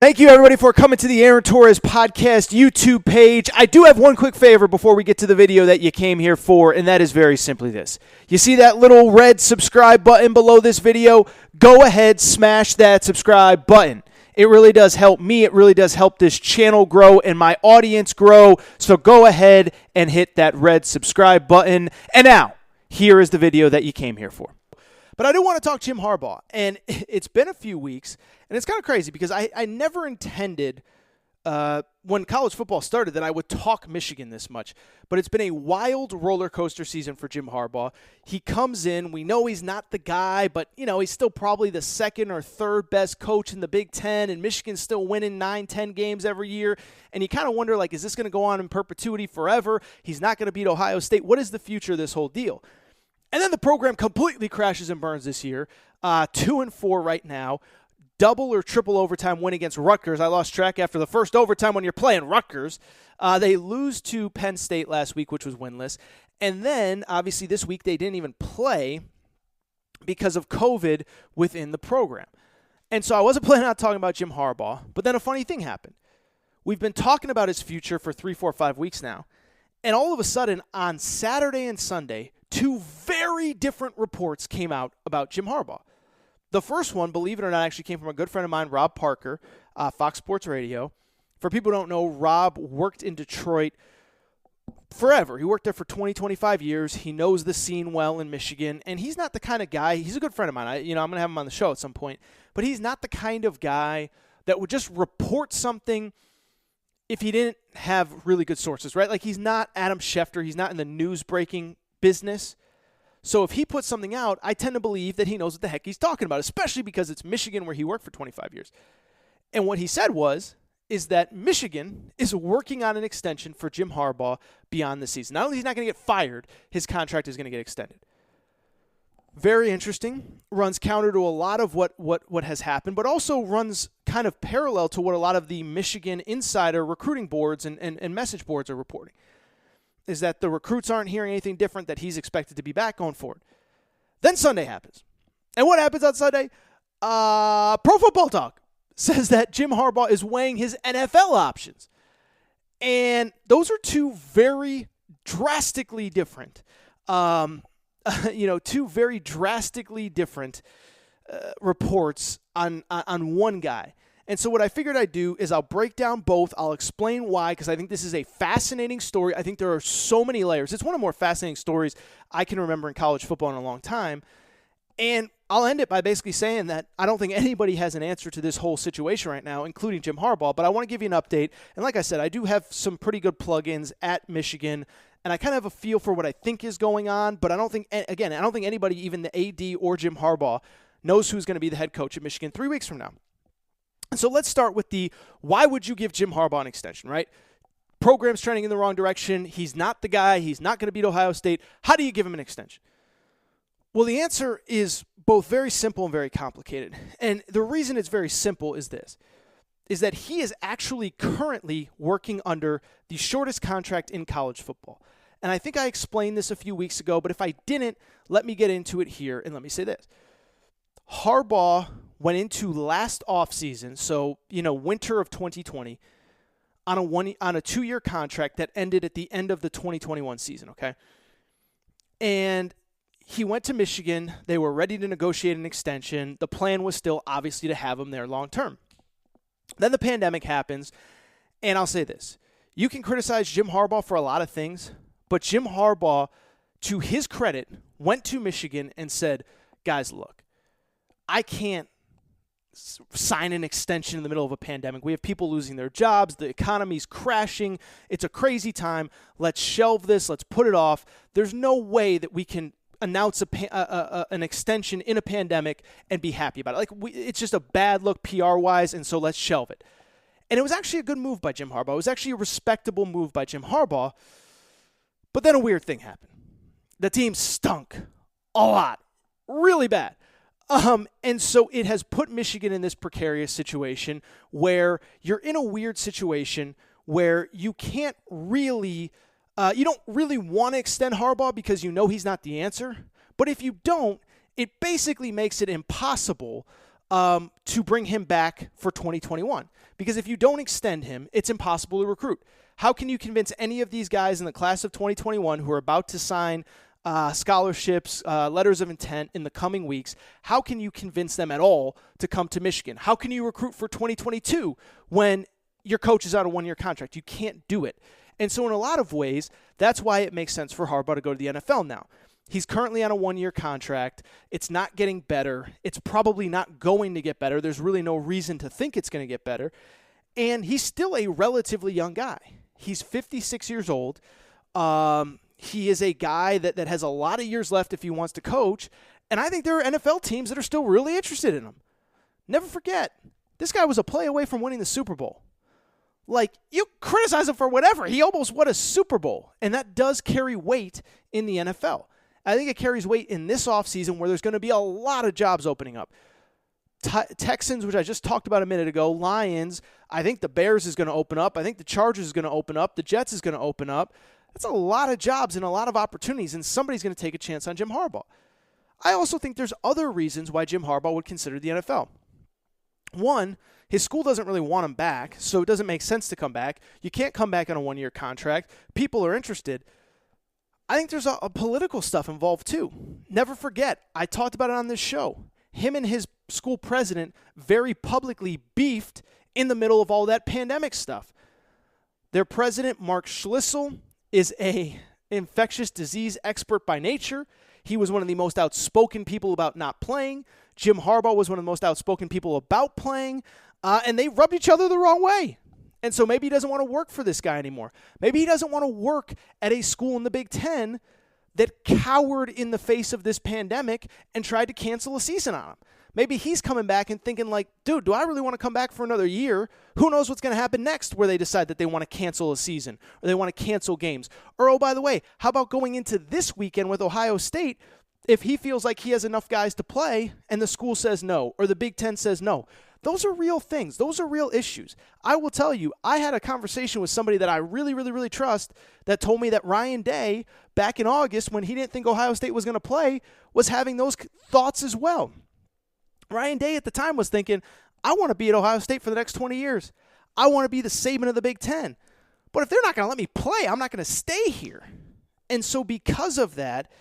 Thank you, everybody, for coming to the Aaron Torres Podcast YouTube page. I do have one quick favor before we get to the video that you came here for, and that is very simply this. You see that little red subscribe button below this video? Go ahead, smash that subscribe button. It really does help me. It really does help this channel grow and my audience grow. So go ahead and hit that red subscribe button. And now, here is the video that you came here for. But I do want to talk Jim Harbaugh, and it's been a few weeks, and it's kind of crazy because I never intended when college football started that I would talk Michigan this much. But it's been a wild roller coaster season for Jim Harbaugh. He comes in, we know he's not the guy, but he's still probably the second or third best coach in the Big Ten, and Michigan's still winning 9-10 games every year. And you kind of wonder, is this going to go on in perpetuity forever? He's not going to beat Ohio State. What is the future of this whole deal? And then the program completely crashes and burns this year. 2-4 right now. Double or triple overtime win against Rutgers. I lost track after the first overtime when you're playing Rutgers. They lose to Penn State last week, which was winless. And then, obviously, this week they didn't even play because of COVID within the program. And so I wasn't planning on talking about Jim Harbaugh, but then a funny thing happened. We've been talking about his future for 3, 4, 5 weeks now. And all of a sudden, on Saturday and Sunday, two very different reports came out about Jim Harbaugh. The first one, believe it or not, actually came from a good friend of mine, Rob Parker, Fox Sports Radio. For people who don't know, Rob worked in Detroit forever. He worked there for 20, 25 years. He knows the scene well in Michigan, and he's not the kind of guy – he's a good friend of mine. I'm going to have him on the show at some point. But he's not the kind of guy that would just report something if he didn't have really good sources, right? He's not Adam Schefter. He's not in the news-breaking business. So if he puts something out, I tend to believe that he knows what the heck he's talking about, especially because it's Michigan where he worked for 25 years. And what he said is that Michigan is working on an extension for Jim Harbaugh beyond the season. Not only is he not going to get fired, his contract is going to get extended. Very interesting. Runs counter to a lot of what has happened, but also runs kind of parallel to what a lot of the Michigan insider recruiting boards and message boards are reporting. Is that the recruits aren't hearing anything different, that he's expected to be back going forward. Then Sunday happens. And what happens on Sunday? Pro Football Talk says that Jim Harbaugh is weighing his NFL options. And those are two very drastically different, reports on one guy. And so what I figured I'd do is I'll break down both. I'll explain why, because I think this is a fascinating story. I think there are so many layers. It's one of the more fascinating stories I can remember in college football in a long time. And I'll end it by basically saying that I don't think anybody has an answer to this whole situation right now, including Jim Harbaugh. But I want to give you an update. And like I said, I do have some pretty good plugins at Michigan. And I kind of have a feel for what I think is going on. But I don't think anybody, even the AD or Jim Harbaugh, knows who's going to be the head coach at Michigan 3 weeks from now. So let's start with why would you give Jim Harbaugh an extension, right? Program's trending in the wrong direction. He's not the guy. He's not going to beat Ohio State. How do you give him an extension? Well, the answer is both very simple and very complicated. And the reason it's very simple is that he is actually currently working under the shortest contract in college football. And I think I explained this a few weeks ago, but if I didn't, let me get into it here, and let me say this. Harbaugh went into last offseason, so winter of 2020, on a 2-year contract that ended at the end of the 2021 season, okay? And he went to Michigan. They were ready to negotiate an extension. The plan was still, obviously, to have him there long term. Then the pandemic happens, and I'll say this. You can criticize Jim Harbaugh for a lot of things, but Jim Harbaugh, to his credit, went to Michigan and said, guys, look, I can't sign an extension in the middle of a pandemic. We have people losing their jobs. The economy's crashing. It's a crazy time. Let's shelve this. Let's put it off. There's no way that we can announce an extension in a pandemic and be happy about it. It's just a bad look PR-wise, and so let's shelve it. And it was actually a good move by Jim Harbaugh. It was actually a respectable move by Jim Harbaugh. But then a weird thing happened. The team stunk a lot. Really bad. And so it has put Michigan in this precarious situation where you're in a weird situation where you can't really, you don't really want to extend Harbaugh because you know he's not the answer. But if you don't, it basically makes it impossible to bring him back for 2021. Because if you don't extend him, it's impossible to recruit. How can you convince any of these guys in the class of 2021 who are about to sign scholarships, letters of intent in the coming weeks, how can you convince them at all to come to Michigan? How can you recruit for 2022 when your coach is out a one-year contract? You can't do it. And so in a lot of ways, that's why it makes sense for Harbaugh to go to the NFL now. He's currently on a one-year contract. It's not getting better. It's probably not going to get better. There's really no reason to think it's going to get better. And he's still a relatively young guy. He's 56 years old. He is a guy that has a lot of years left if he wants to coach. And I think there are NFL teams that are still really interested in him. Never forget, this guy was a play away from winning the Super Bowl. Like, you criticize him for whatever. He almost won a Super Bowl. And that does carry weight in the NFL. I think it carries weight in this offseason where there's going to be a lot of jobs opening up. Texans, which I just talked about a minute ago, Lions, I think the Bears is going to open up. I think the Chargers is going to open up. The Jets is going to open up. That's a lot of jobs and a lot of opportunities, and somebody's going to take a chance on Jim Harbaugh. I also think there's other reasons why Jim Harbaugh would consider the NFL. One, his school doesn't really want him back, so it doesn't make sense to come back. You can't come back on a one-year contract. People are interested. I think there's a political stuff involved too. Never forget, I talked about it on this show. Him and his school president very publicly beefed in the middle of all that pandemic stuff. Their president, Mark Schlissel, is a infectious disease expert by nature. He was one of the most outspoken people about not playing. Jim Harbaugh was one of the most outspoken people about playing. And they rubbed each other the wrong way. And so maybe he doesn't want to work for this guy anymore. Maybe he doesn't want to work at a school in the Big Ten that cowered in the face of this pandemic and tried to cancel a season on him. Maybe he's coming back and thinking like, dude, do I really want to come back for another year? Who knows what's going to happen next where they decide that they want to cancel a season or they want to cancel games? Or, oh, by the way, how about going into this weekend with Ohio State if he feels like he has enough guys to play and the school says no or the Big Ten says no? Those are real things. Those are real issues. I will tell you, I had a conversation with somebody that I really, really, really trust that told me that Ryan Day, back in August, when he didn't think Ohio State was going to play, was having those thoughts as well. Ryan Day at the time was thinking, I want to be at Ohio State for the next 20 years. I want to be the Saban of the Big Ten. But if they're not going to let me play, I'm not going to stay here. And so because of that,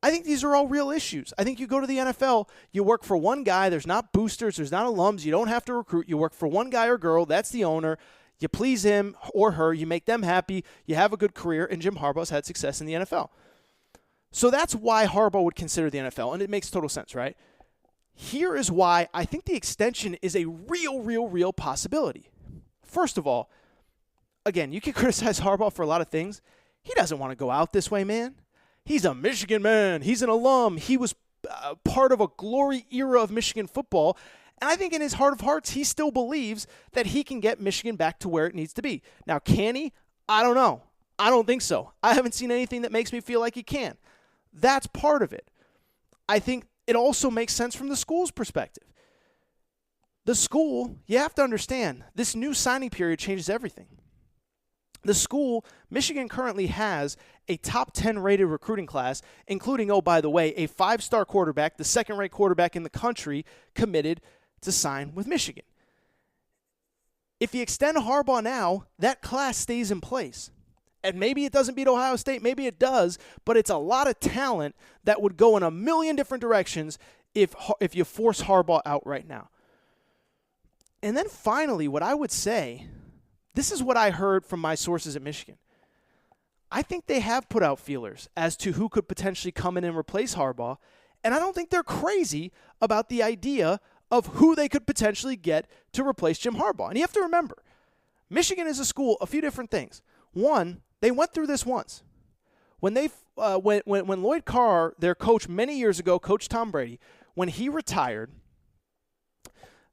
I think these are all real issues. I think you go to the NFL, you work for one guy, there's not boosters, there's not alums, you don't have to recruit, you work for one guy or girl, that's the owner, you please him or her, you make them happy, you have a good career, and Jim Harbaugh's had success in the NFL. So that's why Harbaugh would consider the NFL, and it makes total sense, right? Here is why I think the extension is a real possibility. First of all, again, you can criticize Harbaugh for a lot of things. He doesn't want to go out this way, man. He's a Michigan man. He's an alum. He was part of a glory era of Michigan football. And I think in his heart of hearts, he still believes that he can get Michigan back to where it needs to be. Now, can he? I don't know. I don't think so. I haven't seen anything that makes me feel like he can. That's part of it. I think it also makes sense from the school's perspective. The school, you have to understand, this new signing period changes everything. The school, Michigan currently has a top 10 rated recruiting class, including, oh, by the way, a 5-star quarterback, the second-ranked quarterback in the country, committed to sign with Michigan. If you extend Harbaugh now, that class stays in place. And maybe it doesn't beat Ohio State, maybe it does, but it's a lot of talent that would go in a million different directions if you force Harbaugh out right now. And then finally, what I would say, this is what I heard from my sources at Michigan. I think they have put out feelers as to who could potentially come in and replace Harbaugh, and I don't think they're crazy about the idea of who they could potentially get to replace Jim Harbaugh. And you have to remember, Michigan is a school, a few different things. One, they went through this once. When Lloyd Carr, their coach many years ago, Coach Tom Brady, when he retired,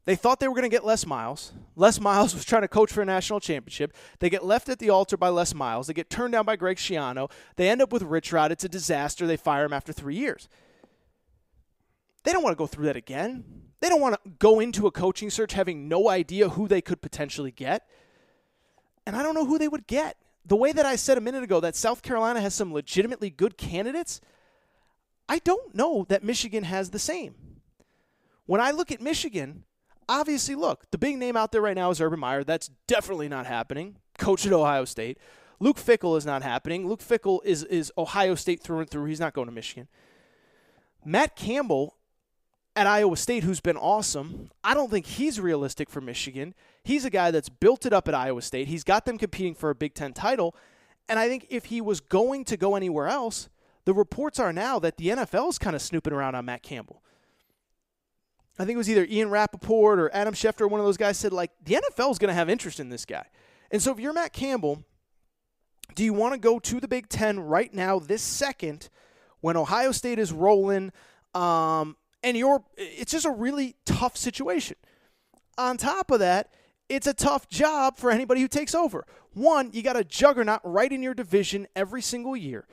they thought they were going to get Les Miles. Les Miles was trying to coach for a national championship. They get left at the altar by Les Miles. They get turned down by Greg Schiano. They end up with Rich Rod. It's a disaster. They fire him after 3 years. They don't want to go through that again. They don't want to go into a coaching search having no idea who they could potentially get. And I don't know who they would get. The way that I said a minute ago that South Carolina has some legitimately good candidates, I don't know that Michigan has the same. When I look at Michigan, obviously, look, the big name out there right now is Urban Meyer. That's definitely not happening. Coach at Ohio State. Luke Fickell is not happening. Luke Fickell is Ohio State through and through. He's not going to Michigan. Matt Campbell at Iowa State, who's been awesome, I don't think he's realistic for Michigan. He's a guy that's built it up at Iowa State. He's got them competing for a Big Ten title. And I think if he was going to go anywhere else, the reports are now that the NFL is kind of snooping around on Matt Campbell. I think it was either Ian Rappaport or Adam Schefter, one of those guys said, like, the NFL is going to have interest in this guy. And so if you're Matt Campbell, do you want to go to the Big Ten right now, this second, when Ohio State is rolling, and it's just a really tough situation. On top of that, it's a tough job for anybody who takes over. One, you got a juggernaut right in your division every single year.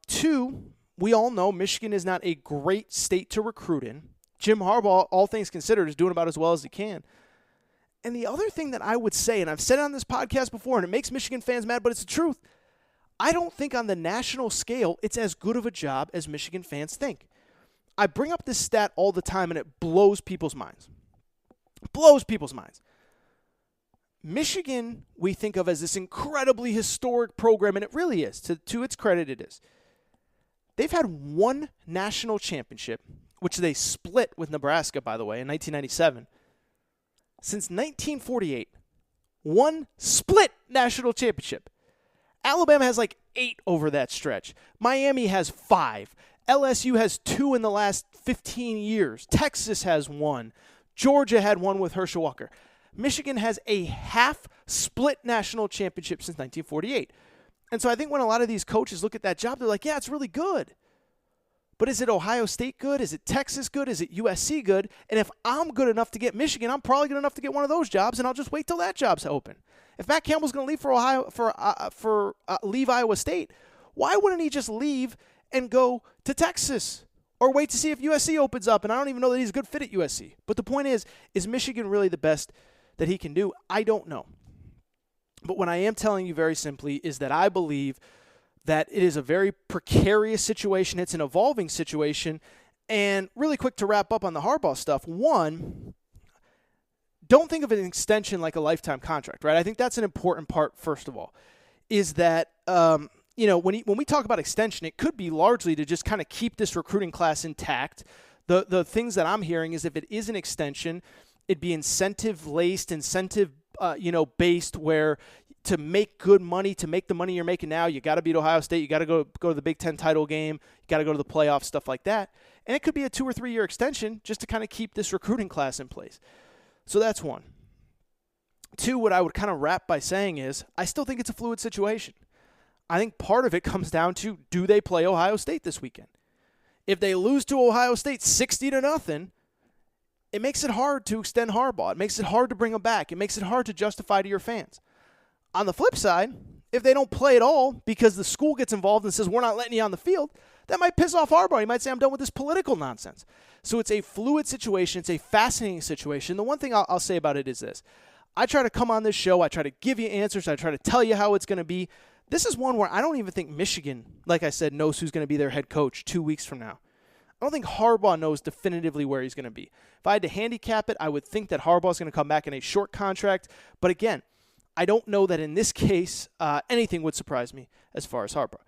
Two, we all know Michigan is not a great state to recruit in. Jim Harbaugh, all things considered, is doing about as well as he can. And the other thing that I would say, and I've said it on this podcast before, and it makes Michigan fans mad, but it's the truth, I don't think on the national scale it's as good of a job as Michigan fans think. I bring up this stat all the time, and it blows people's minds. Blows people's minds. Michigan, we think of as this incredibly historic program, and it really is. To its credit, it is. They've had one national championship, which they split with Nebraska, by the way, in 1997. Since 1948, one split national championship. Alabama has like 8 over that stretch. Miami has 5. LSU has 2 in the last 15 years. Texas has 1. Georgia had 1 with Herschel Walker. Michigan has a half-split national championship since 1948. And so I think when a lot of these coaches look at that job, they're like, yeah, it's really good. But is it Ohio State good? Is it Texas good? Is it USC good? And if I'm good enough to get Michigan, I'm probably good enough to get one of those jobs, and I'll just wait till that job's open. If Matt Campbell's going to leave leave Iowa State, why wouldn't he just leave and go to Texas or wait to see if USC opens up? And I don't even know that he's a good fit at USC. But the point is Michigan really the best that he can do? I don't know. But what I am telling you very simply is that I believe that it is a very precarious situation. It's an evolving situation. And really quick to wrap up on the Harbaugh stuff. One, don't think of an extension like a lifetime contract, right? I think that's an important part, first of all, is that, when we talk about extension, it could be largely to just kind of keep this recruiting class intact. The things that I'm hearing is if it is an extension, it'd be incentive-based, where to make good money, to make the money you're making now, you got to beat Ohio State, you got to go to the Big Ten title game, you got to go to the playoffs, stuff like that. And it could be a 2 or 3 year extension just to kind of keep this recruiting class in place. So that's one. Two, what I would kind of wrap by saying is I still think it's a fluid situation. I think part of it comes down to, do they play Ohio State this weekend? If they lose to Ohio State 60-0, it makes it hard to extend Harbaugh. It makes it hard to bring him back. It makes it hard to justify to your fans. On the flip side, if they don't play at all because the school gets involved and says, we're not letting you on the field, that might piss off Harbaugh. He might say, I'm done with this political nonsense. So it's a fluid situation. It's a fascinating situation. The one thing I'll say about it is this. I try to come on this show. I try to give you answers. I try to tell you how it's going to be. This is one where I don't even think Michigan, like I said, knows who's going to be their head coach 2 weeks from now. I don't think Harbaugh knows definitively where he's going to be. If I had to handicap it, I would think that Harbaugh is going to come back in a short contract. But again, I don't know that in this case anything would surprise me as far as Harbaugh.